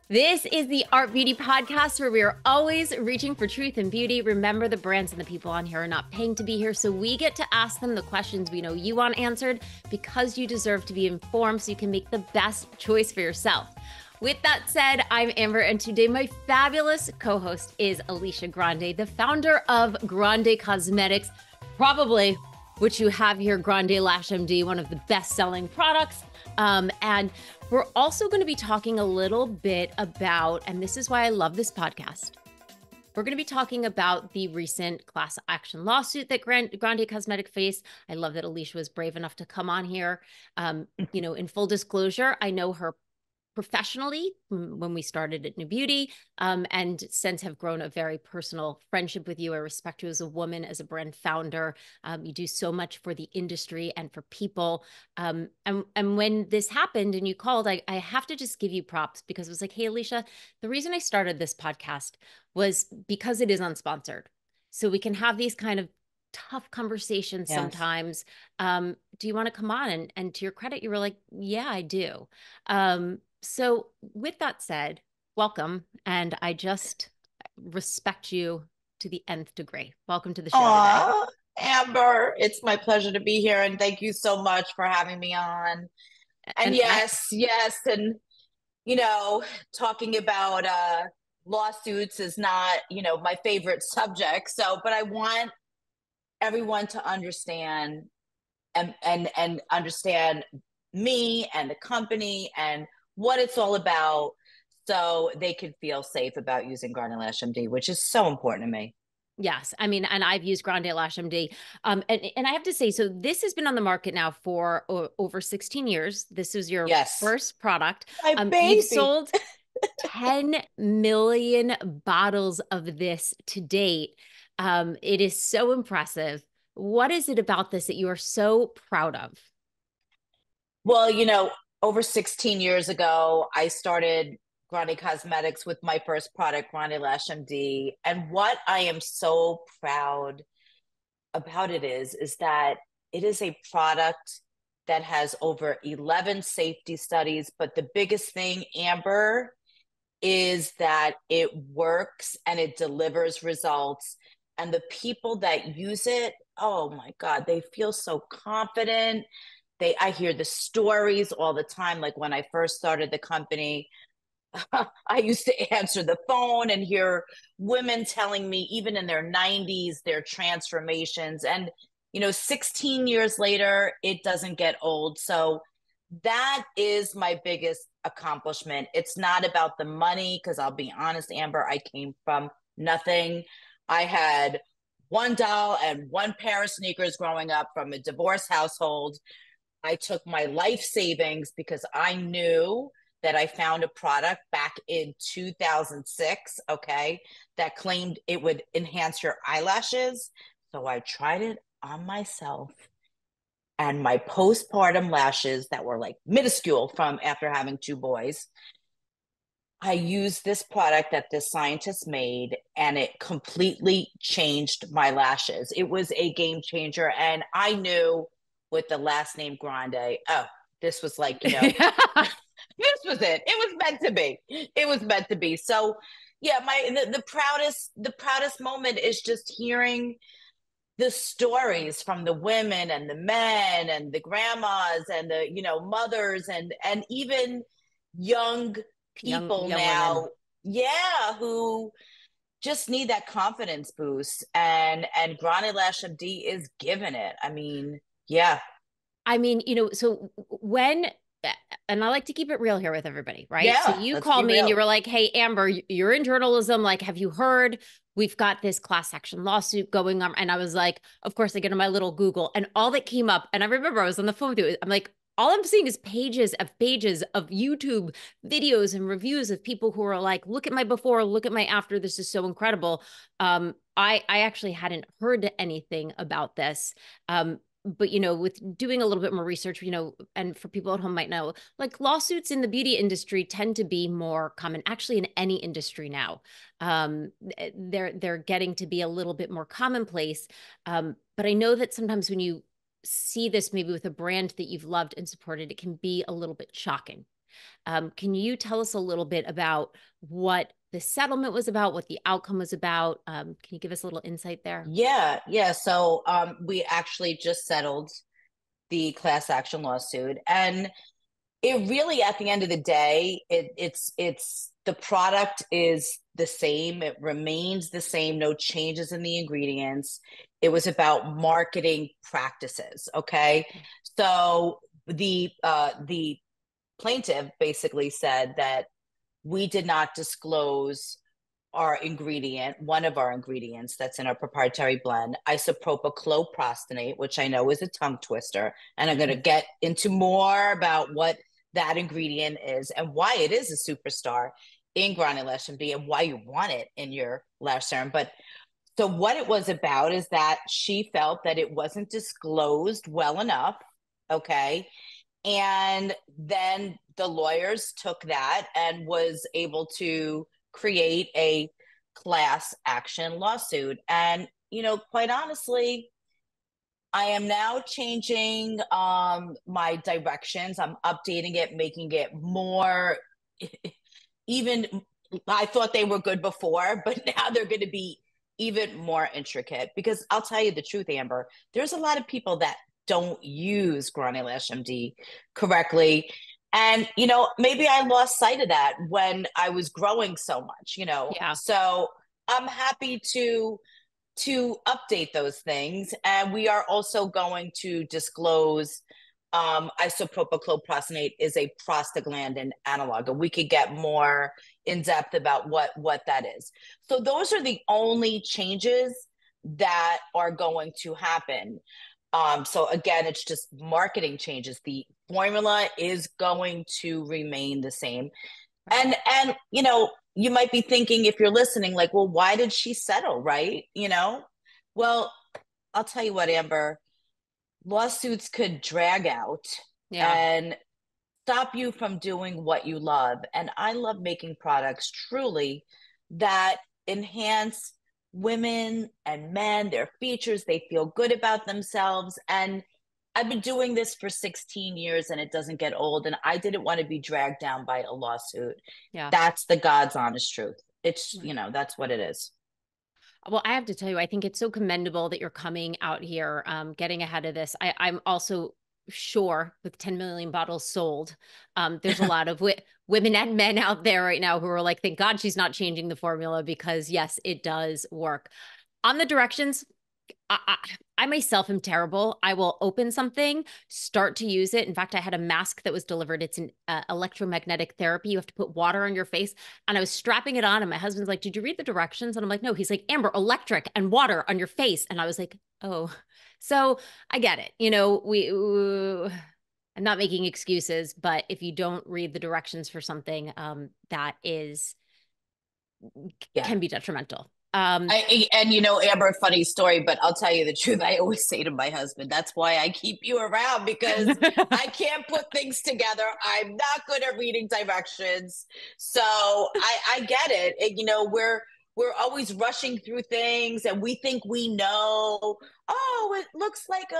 This is the Art Beauty Podcast where we are always reaching for truth and beauty. Remember, the brands and the people on here are not paying to be here, so we get to ask them the questions we know you want answered because you deserve to be informed so you can make the best choice for yourself. With that said, I'm Amber, and today my fabulous co-host is Alicia Grande, the founder of Grande Cosmetics, probably, which you have here, Grande Lash MD, one of the best-selling products. And we're also going to be talking a little bit about, and this is why I love this podcast, we're going to be talking about the recent class action lawsuit that Grande Cosmetics faced. I love that Alicia was brave enough to come on here. In full disclosure, I know her professionally when we started at New Beauty, and since have grown a very personal friendship with you. I respect you as a woman, as a brand founder. You do so much for the industry and for people. And when this happened and you called, I have to just give you props because it was like, hey, Alicia, the reason I started this podcast was because it is unsponsored. So we can have these kind of tough conversations sometimes. Do you want to come on? And to your credit, you were like, yeah, I do. So with that said, welcome. And I just respect you to the nth degree. Welcome to the show today. Amber, it's my pleasure to be here. And thank you so much for having me on. And yes. And, talking about lawsuits is not, my favorite subject. So, but I want everyone to understand and understand me and the company and what it's all about so they can feel safe about using GrandeLASH MD, which is so important to me. Yes. I mean, and I've used Grande Lash MD. And I have to say, so this has been on the market now for over 16 years. This is your first product. My baby. You've sold 10 million bottles of this to date. It is so impressive. What is it about this that you are so proud of? Well, over 16 years ago, I started Grande Cosmetics with my first product, Grande Lash MD. And what I am so proud about it is that it is a product that has over 11 safety studies. But the biggest thing, Amber, is that it works and it delivers results. And the people that use it, oh my God, they feel so confident. I hear the stories all the time. Like when I first started the company, I used to answer the phone and hear women telling me, even in their 90s, their transformations. And, 16 years later, it doesn't get old. So that is my biggest accomplishment. It's not about the money, because I'll be honest, Amber, I came from nothing. I had one doll and one pair of sneakers growing up from a divorced household. I took my life savings because I knew that I found a product back in 2006, okay, that claimed it would enhance your eyelashes. So I tried it on myself, and my postpartum lashes that were like minuscule from after having two boys, I used this product that this scientist made, and it completely changed my lashes. It was a game changer. And I knew with the last name Grande, oh, this was like, this was it. It was meant to be. It was meant to be. So yeah, the proudest moment is just hearing the stories from the women and the men and the grandmas and the, mothers and even young people young now. women. Yeah, who just need that confidence boost. And Grande Lash MD is giving it. I mean, yeah. I mean, so when, and I like to keep it real here with everybody, right? Yeah, so you called me and you were like, hey, Amber, you're in journalism. Like, have you heard we've got this class action lawsuit going on? And I was like, of course, I get on my little Google, and all that came up. And I remember I was on the phone with you. I'm like, all I'm seeing is pages of YouTube videos and reviews of people who are like, look at my before, look at my after. This is so incredible. I actually hadn't heard anything about this. But, with doing a little bit more research, and for people at home might know, like lawsuits in the beauty industry tend to be more common, actually in any industry now. They're getting to be a little bit more commonplace. But I know that sometimes when you see this maybe with a brand that you've loved and supported, it can be a little bit shocking. Can you tell us a little bit about what the settlement was about, what the outcome was about? Can you give us a little insight there? Yeah. So we actually just settled the class action lawsuit, and it really, at the end of the day, it's the product is the same. It remains the same. No changes in the ingredients. It was about marketing practices. Okay, so the plaintiff basically said that we did not disclose our ingredient, one of our ingredients that's in our proprietary blend, isopropyl prostate, which I know is a tongue twister. And I'm going to get into more about what that ingredient is and why it is a superstar in Grande Lash MD and why you want it in your lash serum. But so what it was about is that she felt that it wasn't disclosed well enough. Okay. And then the lawyers took that and was able to create a class action lawsuit. And, quite honestly, I am now changing my directions. I'm updating it, making it more even. I thought they were good before, but now they're going to be even more intricate because I'll tell you the truth, Amber, there's a lot of people that don't use Grande Lash MD correctly. And, maybe I lost sight of that when I was growing so much. Yeah. So I'm happy to update those things. And we are also going to disclose isopropyl prostate is a prostaglandin analog, and we could get more in depth about what that is. So those are the only changes that are going to happen. So again, it's just marketing changes. The formula is going to remain the same. And you might be thinking, if you're listening, like, well, why did she settle, right? Well, I'll tell you what, Amber, lawsuits could drag out Yeah. and stop you from doing what you love. And I love making products truly that enhance women and men, their features. They feel good about themselves. And I've been doing this for 16 years and it doesn't get old. And I didn't want to be dragged down by a lawsuit. Yeah. That's the God's honest truth. It's, Right. that's what it is. Well, I have to tell you, I think it's so commendable that you're coming out here, getting ahead of this. I'm also sure with 10 million bottles sold, there's a lot of women and men out there right now who are like, thank God she's not changing the formula because yes, it does work. On the directions, I myself am terrible. I will open something, start to use it. In fact, I had a mask that was delivered. It's an electromagnetic therapy. You have to put water on your face. And I was strapping it on, and my husband's like, "Did you read the directions?" And I'm like, "No." He's like, "Amber, electric and water on your face." And I was like, "Oh." So I get it. I'm not making excuses, but if you don't read the directions for something, that is Yeah. can be detrimental. And Amber, funny story, but I'll tell you the truth. I always say to my husband, that's why I keep you around because I can't put things together. I'm not good at reading directions. So I get it. We're always rushing through things and we think we know, oh, it looks like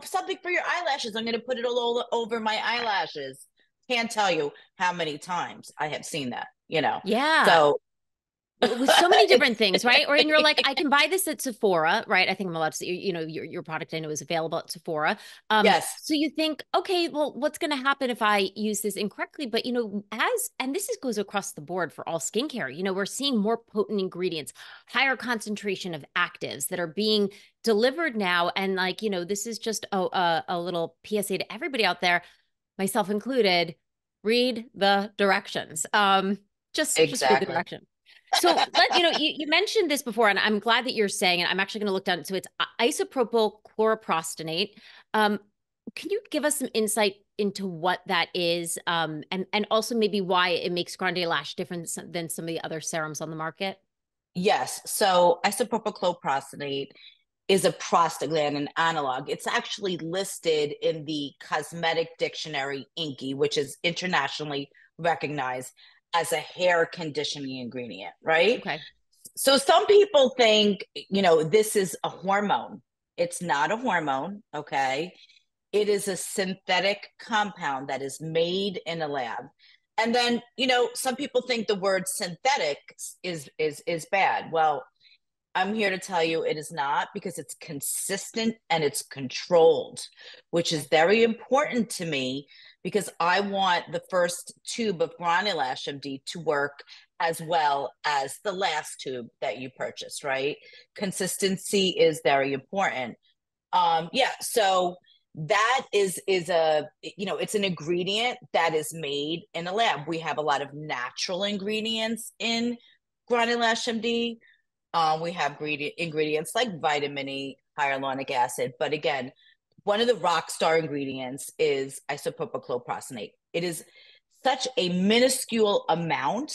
something for your eyelashes. I'm going to put it all over my eyelashes. Can't tell you how many times I have seen that. Yeah. So With so many different it's things, right? Or and you're like, I can buy this at Sephora, right? I think I'm allowed to say, your product I know is available at Sephora. yes, So you think, okay, well, what's going to happen if I use this incorrectly? But and goes across the board for all skincare. We're seeing more potent ingredients, higher concentration of actives that are being delivered now, and this is just a little PSA to everybody out there, myself included. Read the directions. Just read the exactly. direction. So you mentioned this before, and I'm glad that you're saying it. I'm actually going to look down. So it's isopropyl chloroprostinate. Can you give us some insight into what that is, and also maybe why it makes Grande Lash different than some of the other serums on the market? Yes. So isopropyl prostate is a prostaglandin analog. It's actually listed in the Cosmetic Dictionary INCI, which is internationally recognized as a hair conditioning ingredient, right? Okay. So some people think, this is a hormone. It's not a hormone, okay? It is a synthetic compound that is made in a lab. And then, some people think the word synthetic is bad. Well, I'm here to tell you it is not, because it's consistent and it's controlled, which is very important to me, because I want the first tube of GrandeLASH MD to work as well as the last tube that you purchased, right? Consistency is very important. Yeah, so that is a, it's an ingredient that is made in a lab. We have a lot of natural ingredients in GrandeLASH MD. We have ingredients like vitamin E, hyaluronic acid, but again, one of the rock star ingredients is isopropyl prostate. It is such a minuscule amount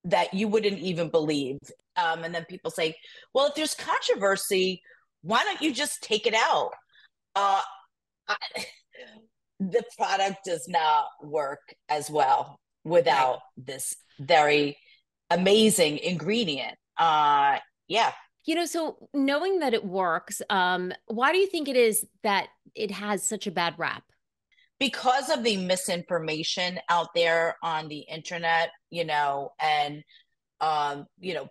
that you wouldn't even believe. And then people say, well, if there's controversy, why don't you just take it out? Uh, I, the product does not work as well without this very amazing ingredient. Yeah. So knowing that it works, why do you think it is that it has such a bad rap? Because of the misinformation out there on the internet, and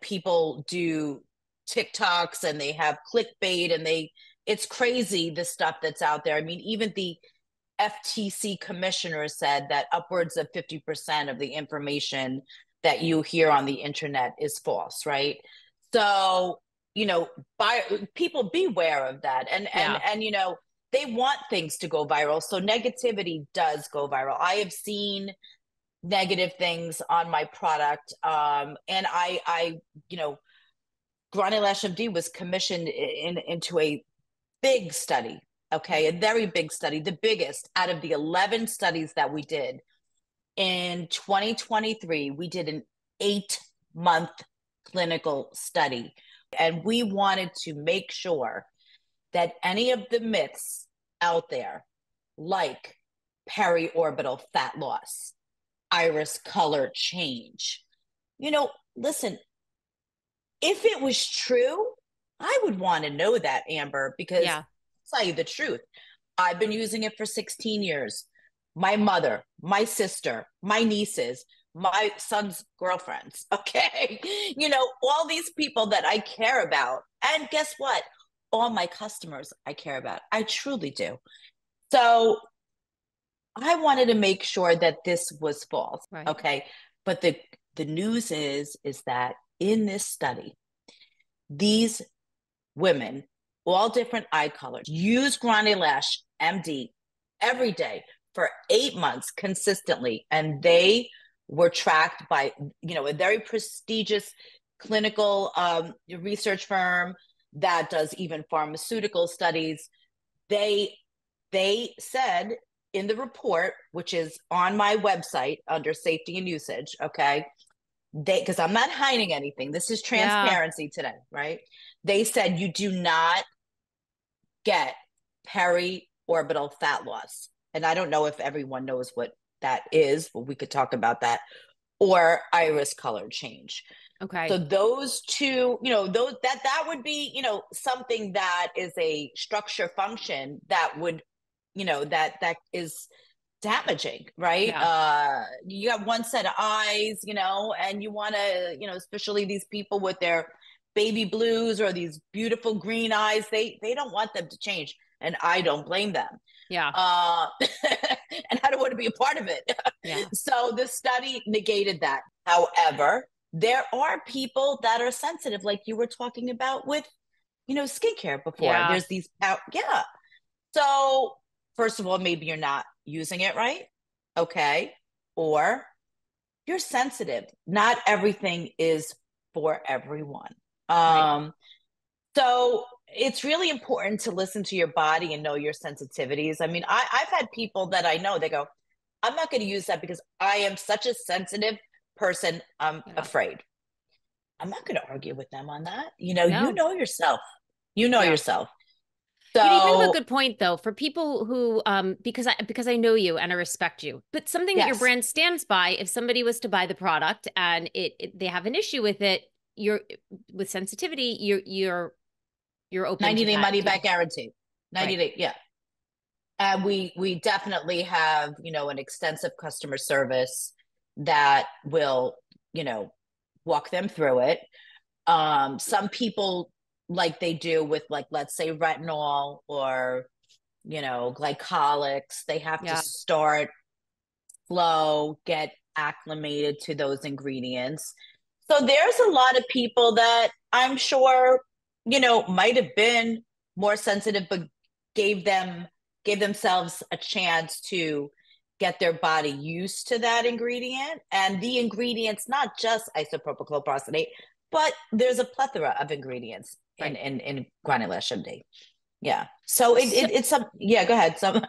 people do TikToks and they have clickbait, and it's crazy, the stuff that's out there. I mean, even the FTC commissioner said that upwards of 50% of the information that you hear on the internet is false, right? So, people beware of that. And they want things to go viral. So negativity does go viral. I have seen negative things on my product. And I Grande Lash MD was commissioned into a big study, okay, a very big study, the biggest out of the 11 studies that we did. In 2023, we did an 8-month clinical study, and we wanted to make sure that any of the myths out there, like periorbital fat loss, iris color change, listen, if it was true, I would want to know that, Amber, because I'll tell you the truth. I've been using it for 16 years. My mother, my sister, my nieces, my son's girlfriends, okay? All these people that I care about. And guess what? All my customers I care about. I truly do. So I wanted to make sure that this was false, okay? But the news is that in this study, these women, all different eye colors, use GrandeLASH MD every day for 8 months consistently, and they were tracked by a very prestigious clinical research firm that does even pharmaceutical studies. They said in the report, which is on my website under safety and usage, okay, because I'm not hiding anything, this is transparency today, right? They said you do not get periorbital fat loss. And I don't know if everyone knows what that is, but we could talk about that, or iris color change. Okay. So those two, that would be, something that is a structure function that would, that is damaging, right? You got one set of eyes, and you want to, especially these people with their baby blues or these beautiful green eyes, they don't want them to change, and I don't blame them. And I don't want to be a part of it. So the study negated that. However, there are people that are sensitive, like you were talking about with, skincare before. There's these, So first of all, maybe you're not using it right. Okay. Or you're sensitive. Not everything is for everyone. So it's really important to listen to your body and know your sensitivities. I mean, I've had people that I know, they go, I'm not going to use that because I am such a sensitive person. I'm afraid. I'm not going to argue with them on that. You know yourself. Yourself. So, you bring up a good point, though, for people who, because I know you and I respect you, but something that your brand stands by, if somebody was to buy the product and they have an issue with it, with sensitivity, you're open 90-day to that money back guarantee. 90 day, And we definitely have, an extensive customer service that will, walk them through it. Some people, like they do with, like, let's say retinol or, glycolics, they have to Yeah. start slow, get acclimated to those ingredients. So there's a lot of people that I'm sure, might have been more sensitive, but gave them gave themselves a chance to get their body used to that ingredient. And the ingredients, not just isopropyl prostate, but there's a plethora of ingredients in Right. Grande Lash MD. Yeah. So So, it's some, yeah, go ahead. Some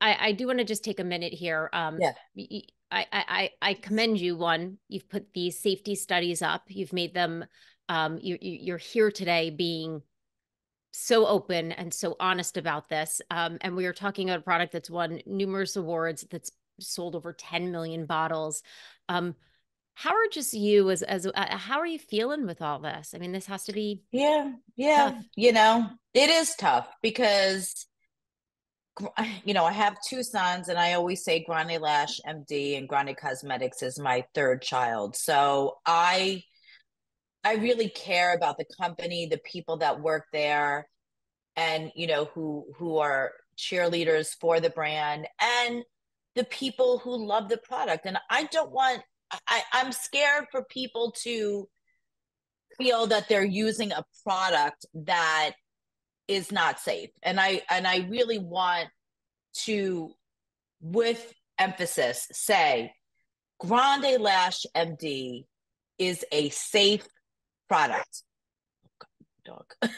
I do want to just take a minute here. yeah. I commend you. One, you've put these safety studies up. You've made them. You're here today being so open and so honest about this. And we are talking about a product that's won numerous awards, that's sold over 10 million bottles. Um, how are just you as how are you feeling with all this? I mean, this has to be Yeah, tough. yeah. It is tough because, I have two sons, and I always say Grande Lash MD and Grande Cosmetics is my third child. So I really care about the company, the people that work there, and who are cheerleaders for the brand, and the people who love the product. And I don't want I'm scared for people to feel that they're using a product that is not safe. And I really want to, with emphasis, say Grande Lash MD is a safe product. Dog. Hold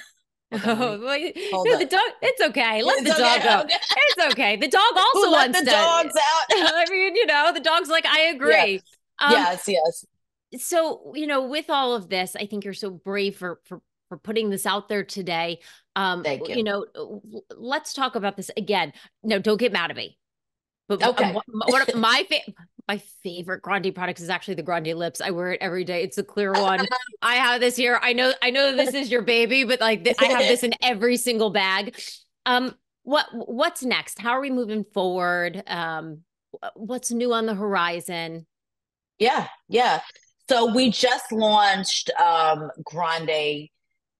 on, Oh, well, hold the up. dog, it's okay. Let It's the dog go. okay. Okay. It's okay. The dog Who also let wants the to. dogs out? I mean, the dog's like, I Yeah. agree. Um, Yes, yes. so, with all of this, I think you're so brave for putting this out there today. Thank you. Let's talk about this again. No, don't get mad at me. But Okay. one of my favorite Grande products is actually the Grande Lips. I wear it every day. It's the clear one. I have this here. I know this is your baby, but like I have this in every single bag. What's next? How are we moving forward? What's new on the horizon? Yeah, yeah. So we just launched Grande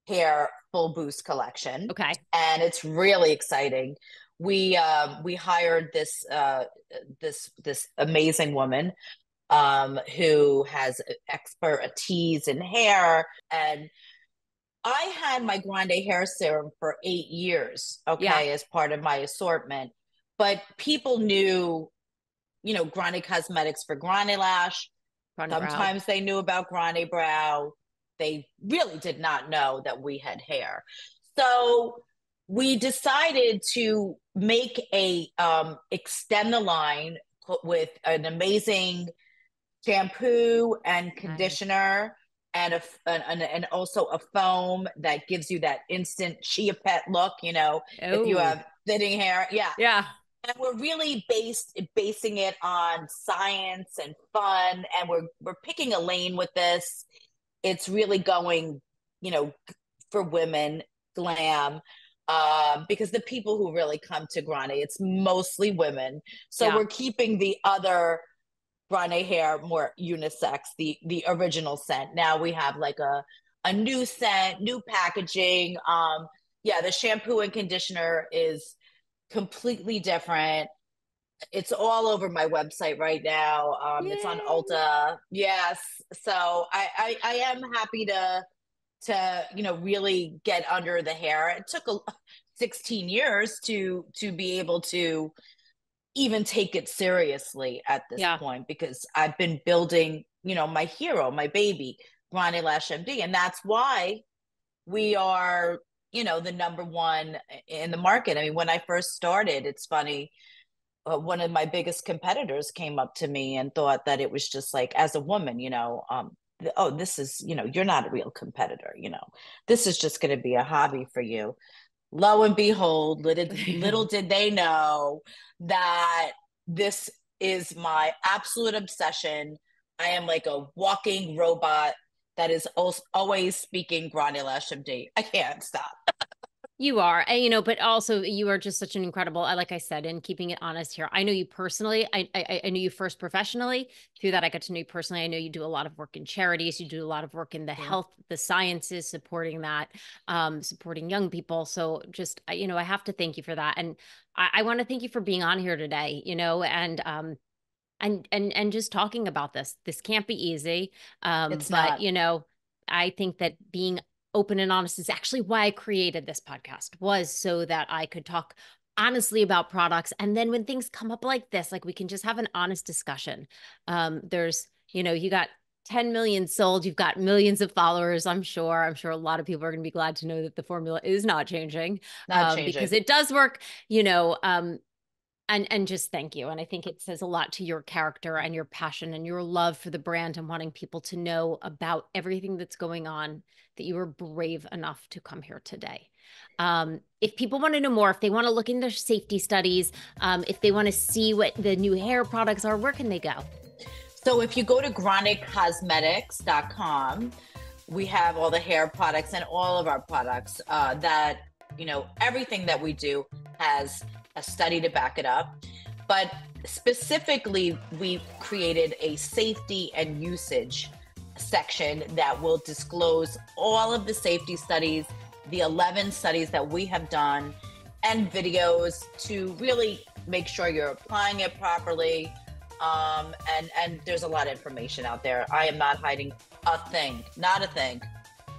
Hair Full Boost collection, Okay. and it's really exciting. We hired this amazing woman who has expertise in hair, and I had my Grande Hair Serum for 8 years, Yeah. okay, as part of my assortment. But people knew, Grande Cosmetics for Grande Lash. Grande Brow. Sometimes they knew about Grande Brow. They really did not know that we had hair. So we decided to make a extend the line with an amazing shampoo and Nice. conditioner, and also a foam that gives you that instant chia pet look, if you Oh, have thinning hair. Yeah. yeah. And we're really basing it on science and fun, and we're picking a lane with this. It's really going, you know, for women, glam, because the people who really come to Grande, it's mostly women. So Yeah. we're keeping the other Grande Hair more unisex, the original scent. Now we have like a new scent, new packaging. Yeah, the shampoo and conditioner is completely different. It's all over my website right now. It's on Yay. Ulta. Yes. So I am happy to really get under the hair. It took 16 years to be able to even take it seriously at this Yeah. point, because I've been building, my hero, my baby, Ronny Lash MD. And that's why we are, the number one in the market. I mean, when I first started, it's funny, one of my biggest competitors came up to me and thought that it was just like, as a woman, oh, this is, you're not a real competitor, this is just going to be a hobby for you. Lo and behold, little did they know that this is my absolute obsession. I am like a walking robot that is always speaking Grande Lash MD. I can't stop. You are, and, but also you are just such an incredible, like I said, in keeping it honest here. I know you personally. I knew you first professionally. Through that, I got to know you personally. I know you do a lot of work in charities. You do a lot of work in the Yeah. health, the sciences, supporting that, supporting young people. So just, I have to thank you for that. And I want to thank you for being on here today, and just talking about this. This can't be easy. It's But not. I think that being open and honest is actually why I created this podcast, was so that I could talk honestly about products. And then when things come up like this, like we can just have an honest discussion. You got 10 million sold, you've got millions of followers. I'm sure a lot of people are going to be glad to know that the formula is not changing, Not because changing. it does work, and just thank you. And I think it says a lot to your character and your passion and your love for the brand and wanting people to know about everything that's going on, that you were brave enough to come here today. If people want to know more, if they want to look into safety studies, if they want to see what the new hair products are, where can they go? So if you go to GrandeCosmetics.com, we have all the hair products and all of our products that, everything that we do has a study to back it up. But specifically, we created a safety and usage section that will disclose all of the safety studies, the 11 studies that we have done, and videos to really make sure you're applying it properly. And there's a lot of information out there. I am not hiding a thing, not a thing.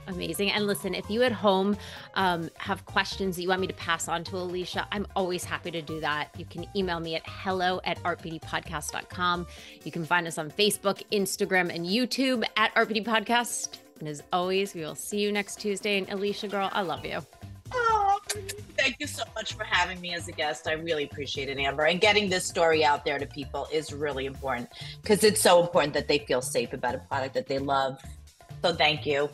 Amazing. And listen, if you at home have questions that you want me to pass on to Alicia, I'm always happy to do that. You can email me at hello@artbeautypodcast.com. You can find us on Facebook, Instagram, and YouTube at Art Beauty Podcast. And as always, we will see you next Tuesday. And Alicia, girl, I love you. Oh, thank you so much for having me as a guest. I really appreciate it, Amber. And getting this story out there to people is really important, because it's so important that they feel safe about a product that they love. So thank you.